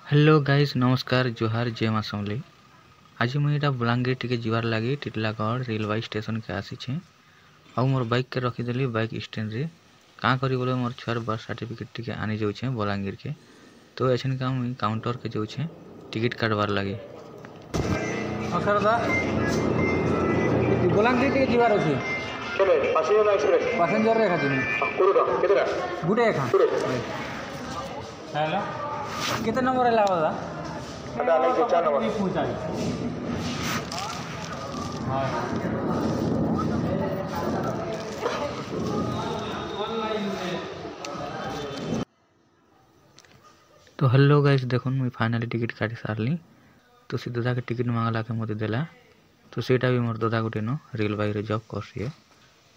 Hello guys नमस्कार जोहार जय माँ समली। आज मुझे यहाँ बलांगीर टिके जीवार लगी टिटलागढ़ रेलवे स्टेशन के आसी आउ मोर बाइक के रखीदेली बाइक स्टैंड रे क्या करी बोले मोर छुआर बर्थ सर्टिफिकेट टिके आनी जाऊे बलांगीर के। तो ऐसा का मुझे काउंटर के जाऊे टिकट काटबार लगे। बलांगीर टिके जीवार अछि पैसेंजर रे खाती गुटे एखा हेलो केते नंबर है दादा अदा नहीं तो 4 नंबर पूछा हां तो हेलो गाइस देखो मुझे फाइनाली टिकट काटी सारली। तो सी दादा के टिकट मांगला के मत देला। तो सेटा भी मोर दादा गोटे न रेलवे रे जॉब करसी।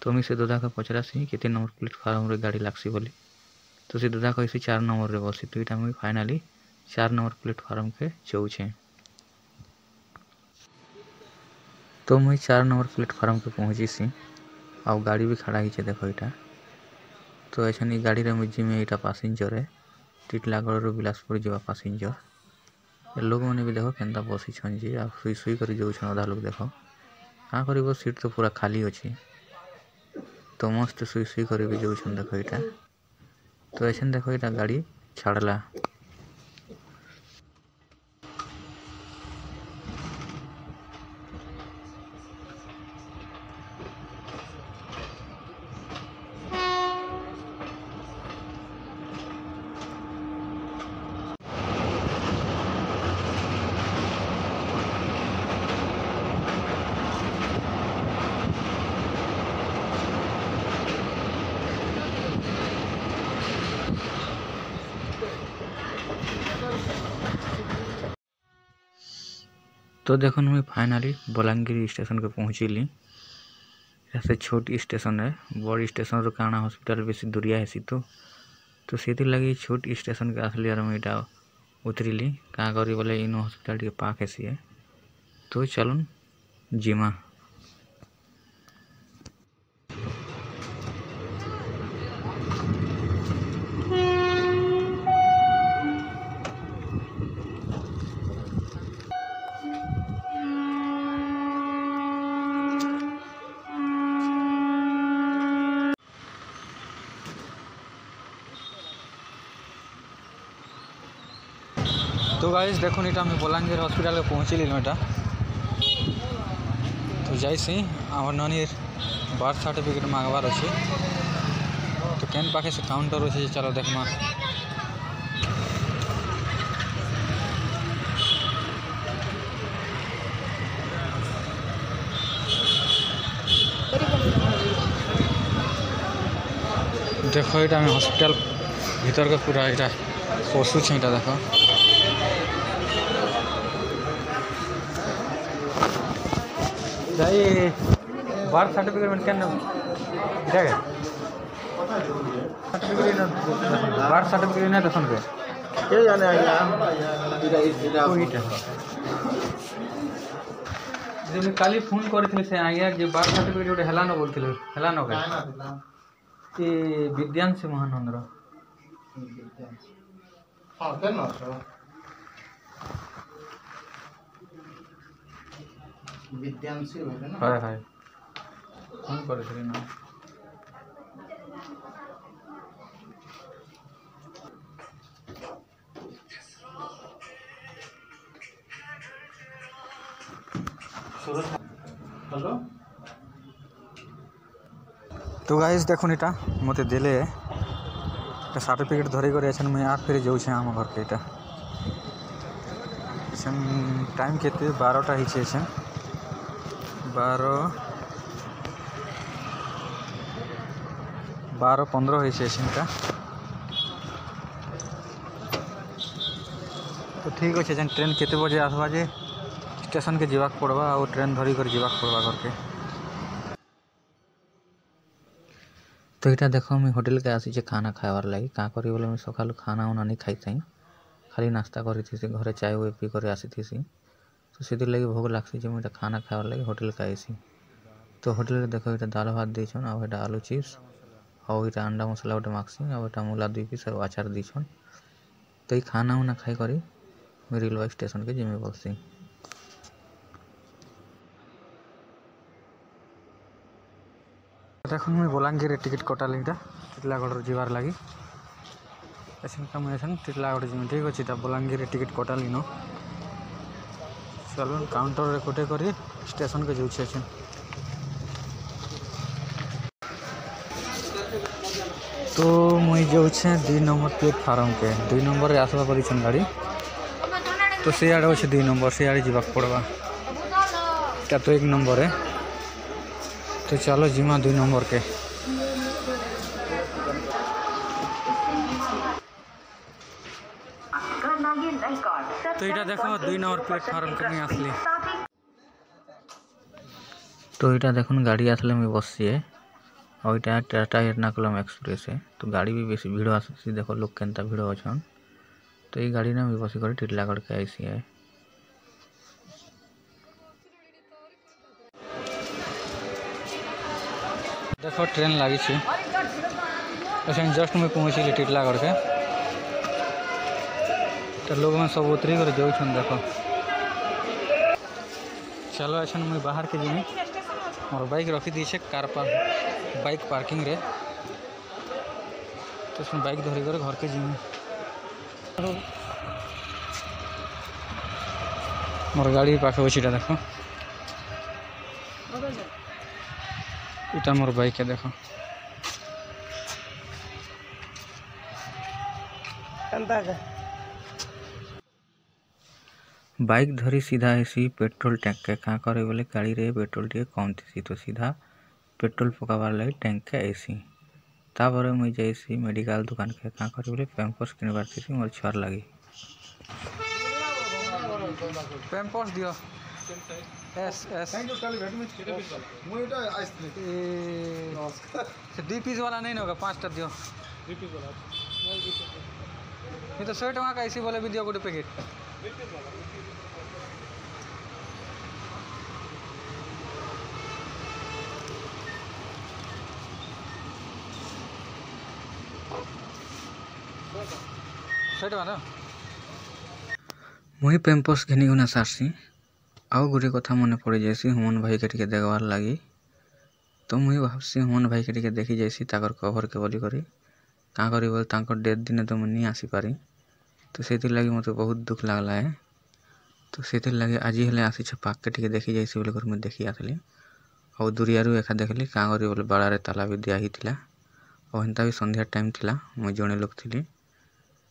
तो मुझे से दादा के पचरासी केते नंबर प्लेटफॉर्म रे गाड़ी लागसी बोली। तो सी दादा कैसे 4 नंबर रे बसी। तो इटा मुझे फाइनाली 4 नंबर प्लेटफॉर्म के जाऊे। तो मुझे 4 नंबर प्लेटफॉर्म के पहुँची सी आउ गाड़ी भी खड़ा ही देखो इटा। तो ऐसा गाड़ी रे मुझे में इटा पैसेंजर है टिटलागढ़ बिलासपुर जावा पैसेंजर लोग मैंने भी देखो केन्ता बसी जी आ सुई सुई कर जाऊन अधा लोग देखो क्या कर सीट तो पूरा खाली अच्छी। तो मस्त सुई सुई कर भी जाऊन देखो इटा। तो ऐसा देखो इटा गाड़ी छाड़ला। तो देखो मुझे फाइनाली बलांगीर स्टेशन के पहुँचली। से छोटी स्टेशन है बड़ स्टेशन रो काना हॉस्पिटल बेसी दूरिया है तो सीधी लगी छोटी स्टेशन के आसली और मुझे उतरली क्या करी बोले इन हॉस्पिटल टे पाक है। तो चलून जिमा। तो गाइस देखो इटा मैं बलांगीर हॉस्पिटल के पहुँचली इटा। तो जाइसी आम नानी बर्थ सर्टिफिकेट मांगबार अच्छे। तो केन पाखे से काउंटर अच्छे चलो देखमा। देखो इटा मैं हॉस्पिटल भीतर के पूरा इटा पशुचे इटा देखो जाई बर्थ सर्टिफिकेट में केन इटा के सर्टिफिकेट बर्थ सर्टिफिकेट नहीं दसन के के जाने इटा इटा जे मैं काली फोन करथिले से आज्ञा जे बर्थ सर्टिफिकेट गोटे हला न बोलथिले हला न के ए विद्यांश महानंद रो हां केन छ विद्यांशी होले ना हाय हाय फोन करथिले ना हेलो। तो गाइस देखो इटा मते देले सर्टिफिकेट धरी कर मुझे आर फिर जाऊे आम घर के इटा टाइम केते 12टा ही 12:15 होता। तो ठीक अच्छे ट्रेन केते बजे आसवा जे स्टेशन के जीवाक पड़वा और ट्रेन धरी कर जीवाक पड़वा घर के। तो इटा देखो मुझे होटल के आसी खाना खाबार लगी क्या करी बोले मुझे सका खाना उना नहीं खाई थी खाली नाश्ता करी थी घरे चाय वाय पी कर आसी थी। तो सीधे लगे भोग लगसी मुझे खाना खाबार लगी होटल के आईसी। तो होटल देखो इटा दाल भात देछन आ इटा आलू चिप्स और इटा अंडा मसला गोटे मागसी आ इटा मूला 2 पीस और अचार दीछन। तो ये खाना उना खाई करी रेलवे स्टेशन के जिम्मे बसी। देखो मुझे बलांगीर टिकेट कटाली टिटलागढ़ जीवार लगी मुझे टिटलागढ़ जी ठीक अच्छे बलांगीर टिकेट कटाली न चलो काउंटर रे कोटे करी स्टेशन के जाऊँ। तो मुई जाऊँ 2 नंबर प्लेटफार्म के 2 नंबर आसवा पड़ी गाड़ी तो से आड़े अच्छे 2 नंबर से आड़े जावाक पड़वा तो 1 नंबर है तो चलो जिमा 2 नंबर के। तो यहाँ देखो 2 नंबर प्लेटफार्म के नहीं आसली तो यहाँ देखो गाड़ी आसले मुझे बसी है और यहाँ टाटा एर्नाकुलम एक्सप्रेस है तो गाड़ी भी बेसी भिड़ आसी देखो लोग केनता भिड़ अच्छन तो ये गाड़ी ना मुझे बसी कर टिटलागढ़ के आईसी है। देखो ट्रेन लगी जस्ट मुझे पहुँचली टिटलागढ़ के तो लोग मैं सब उतरी कर जाऊँ देख चलो अच्छा मुझे बाहर के जीमी मोर बाइक रखी दी कार बाइक पार्किंग रे तो उसमें बाइक धरी कर घर के जीमी मोर गाड़ी पाखे अच्छी देखो इटा मोर बाइक है देखो बाइक धरी सीधा ऐसी पेट्रोल टैंक के क्या करे बोले गाड़ी रे पेट्रोल टे कम थी तो सीधा पेट्रोल पकाबार लगे टैंक के ऐसी तापर मुझे जाइसी मेडिकल दुकान के क्या करे बोले पैम्पर्स किनबार थी मोर छुआर लगी पैम्पर्स दियो एस एस दी पीस वाला नहीं होगा 5 टा दियो ये तो 100 टका का ऐसी बोले भी दियो गोटे पैकेट मुई पैम्पर्स घिनी गुना सारसी आउ गोटे कथा मन पड़ जासी हुमन भाई के टिके देखबार लगी तो मुई भावसी हुमन भाई के टिके देखी जासी ताकर कवर के बोली करी क्या करी बोले ताकर डेथ दिन तो मुझे नहीं आसी पारी तो से लगी मत बहुत दुख लगला है तो से लगे आज हेले आसी पाक के टिके देखी जासी बोले मुझे देखी आसली और दूरियारू एका देखली क्या करी बोले बाड़े ताला भी दिया ही थिला और हेन्ता भी संध्या टाइम थिला मुझे जड़े लोग थी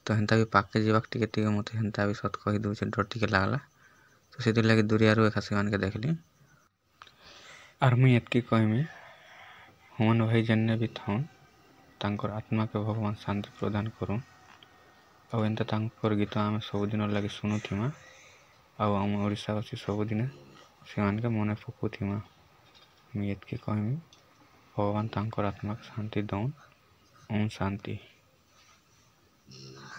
तो हेन्ता भी पाके जीवाक टिके मत हेन्ता भी सत कही दूचे डर टिके लगला तो से लगे दूरियारू एका से के देखली आर मुई एतकी कहमी हुमन भाई जेने भी थाउन तांकर आत्मा के भगवान शांति प्रदान करूँ और एंता तांकर गीत आम सबुदिन लगे शुणुमा आम ओडावासी सबुदिन से मन पकुमा मुझे एतकी कहमी भगवान तांकर आत्मा शांति दौन ओम शांति।